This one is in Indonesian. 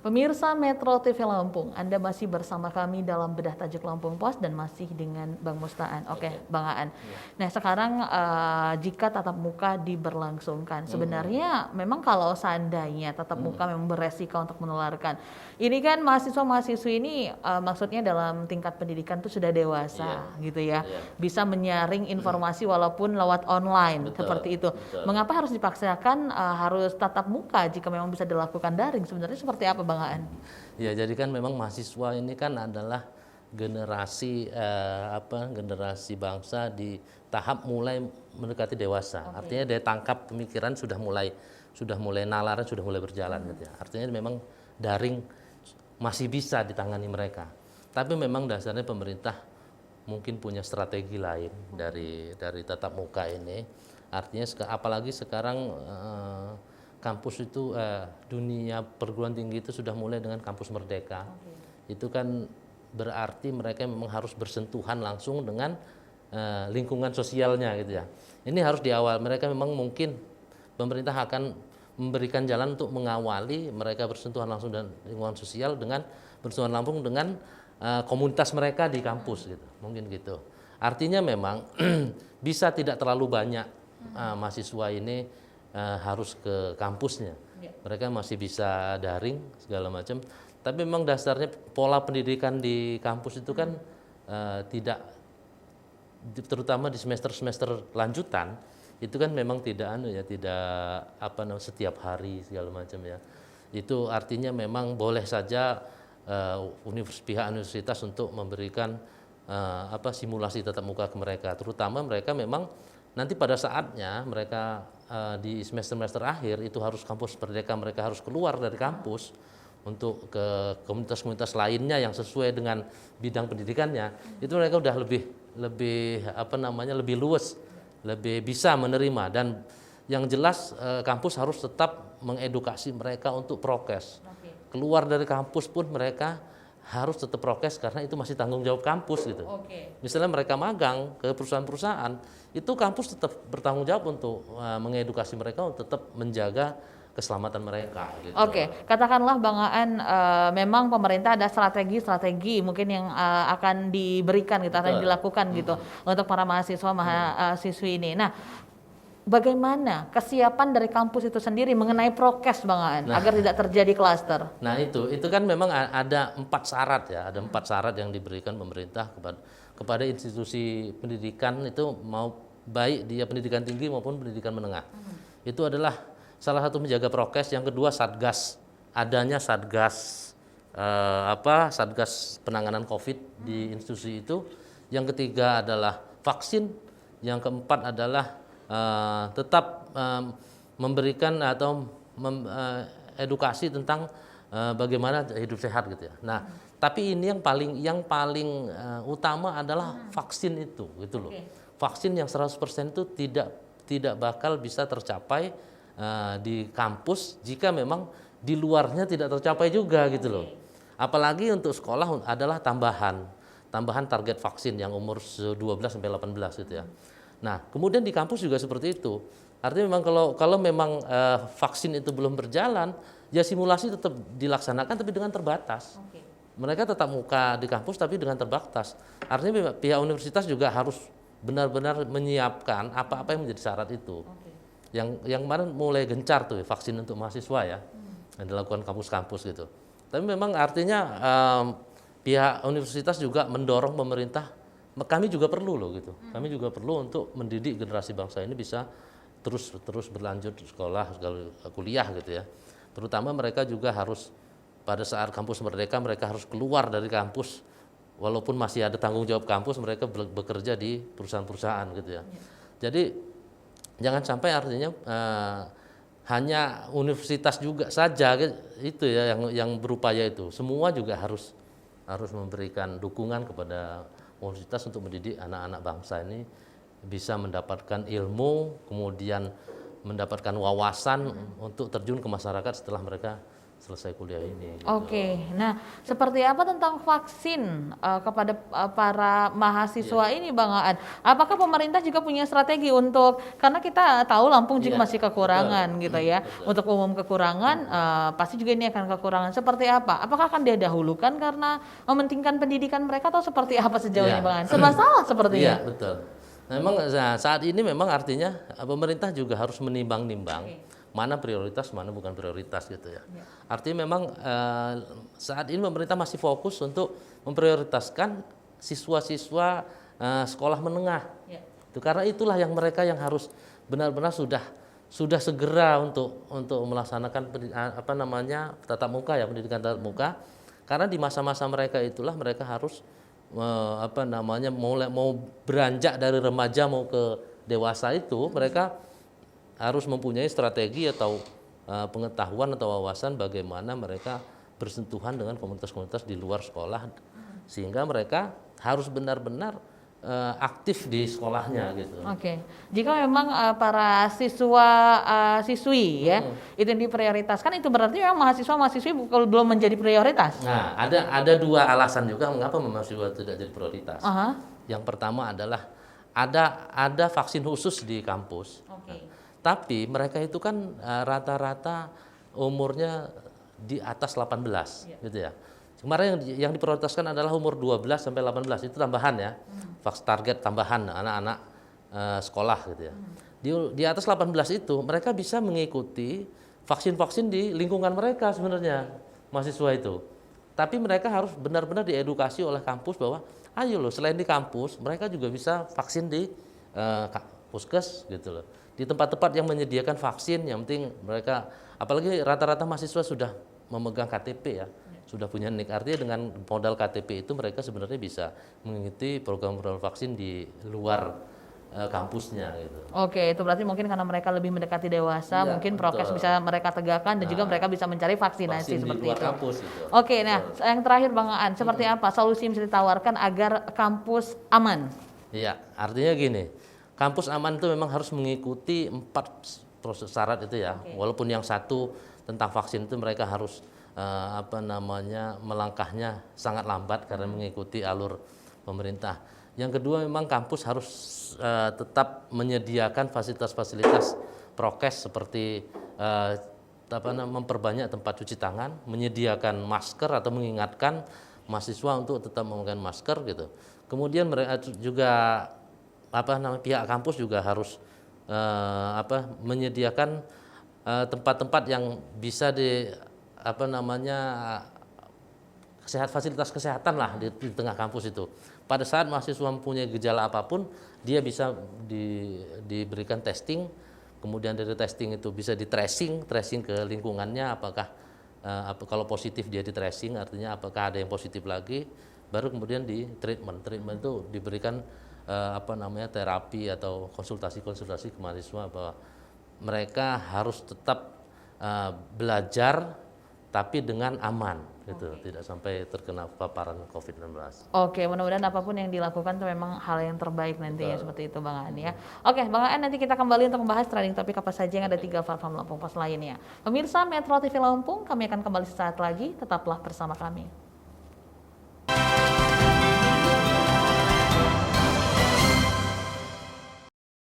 Pemirsa Metro TV Lampung, Anda masih bersama kami dalam Bedah Tajuk Lampung Pos dan masih dengan Bang Mustaan. Oke, Bang Aan. Nah, sekarang jika tatap muka diberlangsungkan, sebenarnya memang kalau seandainya tatap muka memang beresiko untuk menularkan. Ini kan mahasiswa-mahasiswi ini maksudnya dalam tingkat pendidikan itu sudah dewasa, gitu ya. Bisa menyaring informasi walaupun lewat online, seperti itu. Mengapa harus dipaksakan harus tatap muka jika memang bisa dilakukan daring? Sebenarnya seperti apa, Bang Aan? Ya, jadi kan memang mahasiswa ini kan adalah generasi generasi bangsa di tahap mulai mendekati dewasa. Artinya daya tangkap pemikiran sudah mulai nalar, sudah mulai berjalan gitu ya. Artinya memang daring masih bisa ditangani mereka. Tapi memang dasarnya pemerintah mungkin punya strategi lain dari tatap muka ini. Artinya apalagi sekarang kampus itu dunia perguruan tinggi itu sudah mulai dengan kampus merdeka. Itu kan berarti mereka memang harus bersentuhan langsung dengan lingkungan sosialnya gitu ya. Ini harus di awal, mereka memang mungkin pemerintah akan memberikan jalan untuk mengawali mereka bersentuhan langsung dengan lingkungan sosial, dengan bersentuhan langsung dengan komunitas mereka di kampus gitu. Mungkin gitu. Artinya memang bisa tidak terlalu banyak mahasiswa ini harus ke kampusnya. Mereka masih bisa daring segala macam. Tapi memang dasarnya pola pendidikan di kampus itu kan tidak, terutama di semester-semester lanjutan itu kan memang tidak setiap hari segala macam ya. Itu artinya memang boleh saja pihak universitas untuk memberikan simulasi tatap muka ke mereka. Terutama mereka memang nanti pada saatnya mereka di semester-semester akhir itu harus kampus merdeka, mereka harus keluar dari kampus untuk ke komunitas-komunitas lainnya yang sesuai dengan bidang pendidikannya. Itu mereka udah lebih luas, lebih bisa menerima. Dan yang jelas kampus harus tetap mengedukasi mereka untuk prokes. Keluar dari kampus pun mereka harus tetap prokes karena itu masih tanggung jawab kampus gitu. Misalnya mereka magang ke perusahaan-perusahaan, itu kampus tetap bertanggung jawab untuk mengedukasi mereka untuk tetap menjaga keselamatan mereka. Gitu. Katakanlah Bang Aan, memang pemerintah ada strategi mungkin yang akan diberikan gitu, akan dilakukan gitu untuk para mahasiswa-mahasiswi ini. Nah, bagaimana kesiapan dari kampus itu sendiri mengenai prokes, Bang Aan, agar tidak terjadi klaster? Nah itu kan memang ada 4 syarat ya, ada 4 syarat yang diberikan pemerintah kepada institusi pendidikan itu, mau baik dia pendidikan tinggi maupun pendidikan menengah. Itu adalah salah satu menjaga prokes, yang kedua adanya satgas penanganan COVID di institusi itu, yang ketiga adalah vaksin, yang keempat adalah tetap memberikan atau edukasi tentang bagaimana hidup sehat gitu ya. Nah, tapi ini yang paling utama adalah vaksin itu gitu loh. Vaksin yang 100% itu tidak bakal bisa tercapai di kampus jika memang di luarnya tidak tercapai juga gitu loh. Apalagi untuk sekolah adalah tambahan target vaksin yang umur 12 sampai 18 gitu ya. Nah, kemudian di kampus juga seperti itu. Artinya memang kalau memang vaksin itu belum berjalan, ya simulasi tetap dilaksanakan tapi dengan terbatas. Mereka tetap muka di kampus tapi dengan terbatas. Artinya pihak universitas juga harus benar-benar menyiapkan apa-apa yang menjadi syarat itu. Yang kemarin mulai gencar tuh vaksin untuk mahasiswa ya, yang dilakukan kampus-kampus gitu. Tapi memang artinya pihak universitas juga mendorong pemerintah. Kami juga perlu loh gitu. Kami juga perlu untuk mendidik generasi bangsa ini bisa terus berlanjut sekolah, kuliah gitu ya. Terutama mereka juga harus pada saat kampus merdeka mereka harus keluar dari kampus, walaupun masih ada tanggung jawab kampus, mereka bekerja di perusahaan-perusahaan gitu ya. Jadi jangan sampai artinya hanya universitas juga saja itu ya yang berupaya itu. Semua juga harus memberikan dukungan kepada universitas untuk mendidik anak-anak bangsa ini bisa mendapatkan ilmu, kemudian mendapatkan wawasan untuk terjun ke masyarakat setelah mereka selesai kuliah ini. Gitu. Oke, nah seperti apa tentang vaksin kepada para mahasiswa ini Bang Aan? Apakah pemerintah juga punya strategi untuk, karena kita tahu Lampung juga masih kekurangan gitu ya, untuk umum kekurangan, pasti juga ini akan kekurangan. Seperti apa? Apakah akan didahulukan karena mementingkan pendidikan mereka atau seperti apa sejauh ini Bang Aan? Serba salah sepertinya. Iya betul. Memang saat ini memang artinya pemerintah juga harus menimbang-nimbang mana prioritas, mana bukan prioritas gitu ya. Artinya memang saat ini pemerintah masih fokus untuk memprioritaskan siswa-siswa sekolah menengah. Itu karena itulah yang mereka yang harus benar-benar sudah segera untuk melaksanakan tatap muka ya, pendidikan tatap muka. Karena di masa-masa mereka itulah mereka harus mau beranjak dari remaja mau ke dewasa itu mereka harus mempunyai strategi atau pengetahuan atau wawasan bagaimana mereka bersentuhan dengan komunitas-komunitas di luar sekolah sehingga mereka harus benar-benar aktif di sekolahnya gitu. Oke, jika memang para siswi ya itu yang diprioritaskan, itu berarti memang mahasiswa-mahasiswi belum menjadi prioritas. Nah, ada dua alasan juga mengapa mahasiswa tidak jadi prioritas. Yang pertama adalah ada vaksin khusus di kampus. Tapi mereka itu kan rata-rata umurnya di atas 18 gitu ya. Kemarin yang diprioritaskan adalah umur 12 sampai 18 itu tambahan ya. Target tambahan anak-anak sekolah gitu ya. Di atas 18 itu mereka bisa mengikuti vaksin-vaksin di lingkungan mereka sebenarnya mahasiswa itu. Tapi mereka harus benar-benar diedukasi oleh kampus bahwa ayo loh selain di kampus mereka juga bisa vaksin di puskes gitu loh. Di tempat-tempat yang menyediakan vaksin, yang penting mereka, apalagi rata-rata mahasiswa sudah memegang KTP ya, sudah punya NIK. Artinya dengan modal KTP itu mereka sebenarnya bisa mengikuti program-program vaksin di luar kampusnya gitu. Oke, itu berarti mungkin karena mereka lebih mendekati dewasa, mungkin prokes bisa mereka tegakkan dan juga mereka bisa mencari vaksinasi seperti di luar itu. Kampus, gitu. Oke, nah yang terakhir Bang Aan, seperti apa solusi yang bisa ditawarkan agar kampus aman? Iya, artinya gini. Kampus aman itu memang harus mengikuti 4 proses syarat itu ya. Walaupun yang satu tentang vaksin itu mereka harus melangkahnya sangat lambat karena mengikuti alur pemerintah. Yang kedua memang kampus harus tetap menyediakan fasilitas-fasilitas prokes seperti memperbanyak tempat cuci tangan, menyediakan masker atau mengingatkan mahasiswa untuk tetap menggunakan masker gitu. Kemudian mereka juga pihak kampus juga harus menyediakan tempat-tempat yang bisa fasilitas kesehatan lah di tengah kampus itu. Pada saat mahasiswa mempunyai gejala apapun, dia bisa diberikan testing, kemudian dari testing itu bisa tracing ke lingkungannya, apakah kalau positif dia di tracing, artinya apakah ada yang positif lagi, baru kemudian di treatment itu diberikan terapi atau konsultasi ke mahasiswa bahwa mereka harus tetap belajar tapi dengan aman gitu, tidak sampai terkena paparan COVID-19. Oke, mudah-mudahan apapun yang dilakukan itu memang hal yang terbaik nanti ya, seperti itu Bang Aan ya. Oke, Bang Aan, nanti kita kembali untuk membahas trending topik apa saja yang ada 3 platform Lampung Pos lainnya. Pemirsa Metro TV Lampung, kami akan kembali sesaat lagi, tetaplah bersama kami.